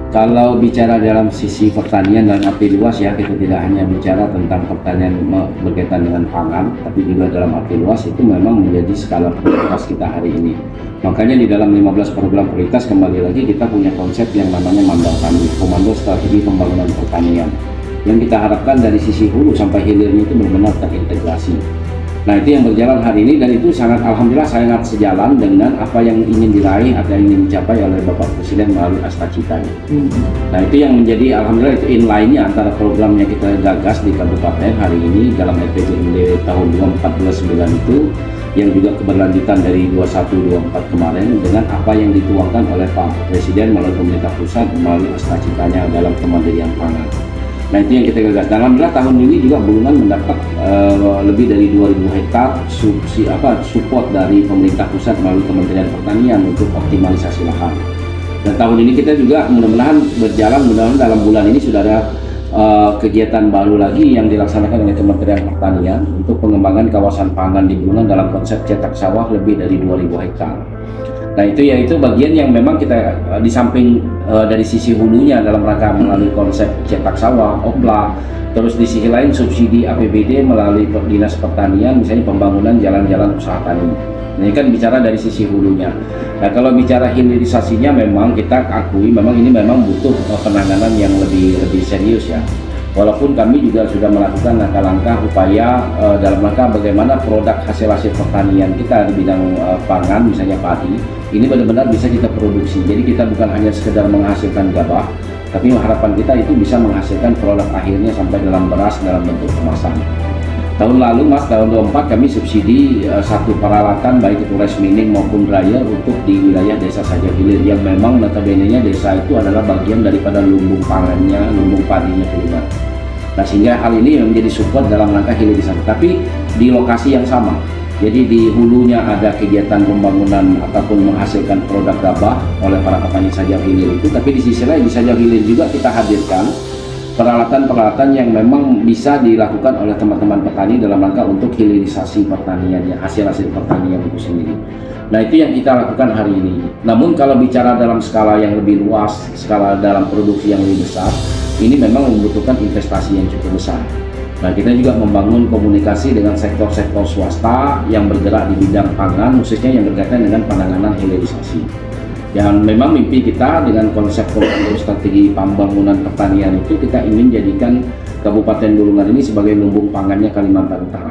Kalau bicara dalam sisi pertanian dan arti luas ya, kita tidak hanya bicara tentang pertanian berkaitan dengan pangan, tapi juga dalam arti luas itu memang menjadi skala prioritas kita hari ini. Makanya di dalam 15 program prioritas kembali lagi kita punya konsep yang namanya Mandang Tani, Komando Strategi Pembangunan Pertanian. Yang kita harapkan dari sisi hulu sampai hilirnya itu benar-benar terintegrasi. Nah itu yang berjalan hari ini dan itu sangat alhamdulillah sangat sejalan dengan apa yang ingin diraih atau yang ingin dicapai oleh Bapak Presiden melalui Astacitanya. Nah itu yang menjadi alhamdulillah itu inline-nya antara program yang kita gagas di kabupaten hari ini dalam RPJMD tahun 2014-9 itu yang juga keberlanjutan dari 21-24 kemarin dengan apa yang dituangkan oleh Pak Presiden melalui pemerintah pusat melalui Astacitanya dalam kemandirian pangan. Nah itu yang kita gagas. Dan alhamdulillah tahun ini juga Bulungan mendapat lebih dari 2.000 hektar support dari pemerintah pusat melalui Kementerian Pertanian untuk optimalisasi lahan. Dan tahun ini kita juga mudah-mudahan berjalan dalam bulan ini sudah ada kegiatan baru lagi yang dilaksanakan oleh Kementerian Pertanian untuk pengembangan kawasan pangan di Bulungan dalam konsep cetak sawah lebih dari 2.000 hektar. Nah itu bagian yang memang kita di samping dari sisi hulunya dalam rangka melalui konsep cetak sawah, OPLA, terus di sisi lain subsidi APBD melalui Dinas Pertanian misalnya pembangunan jalan-jalan usaha tani. Ini kan bicara dari sisi hulunya. Nah kalau bicara hilirisasinya memang kita akui memang ini memang butuh penanganan yang lebih serius ya. Walaupun kami juga sudah melakukan langkah-langkah upaya dalam rangka bagaimana produk hasil pertanian kita di bidang pangan misalnya padi ini benar-benar bisa kita produksi. Jadi kita bukan hanya sekedar menghasilkan gabah, tapi harapan kita itu bisa menghasilkan produk akhirnya sampai dalam beras dalam bentuk kemasan. Tahun lalu tahun 2024 kami subsidi satu peralatan baik itu rice milling maupun dryer untuk di wilayah desa Sajau Hilir yang memang notabene-nya desa itu adalah bagian daripada lumbung pangannya, lumbung padinya Bulungan. Nah sehingga hal ini menjadi support dalam rangka hilirisasi, tapi di lokasi yang sama. Jadi di hulunya ada kegiatan pembangunan ataupun menghasilkan produk gabah oleh para petani Sajau Hilir itu, tapi di sisi lain di Sajau Hilir juga kita hadirkan peralatan-peralatan yang memang bisa dilakukan oleh teman-teman petani dalam rangka untuk hilirisasi pertaniannya, hasil-hasil pertanian itu sendiri. Nah itu yang kita lakukan hari ini. Namun kalau bicara dalam skala yang lebih luas, skala dalam produksi yang lebih besar, ini memang membutuhkan investasi yang cukup besar. Nah kita juga membangun komunikasi dengan sektor-sektor swasta yang bergerak di bidang pangan, khususnya yang berkaitan dengan penanganan hilirisasi. Dan memang mimpi kita dengan konsep Komando Strategi Pembangunan Pertanian itu kita ingin jadikan Kabupaten Bulungan ini sebagai lumbung pangannya Kalimantan Utara.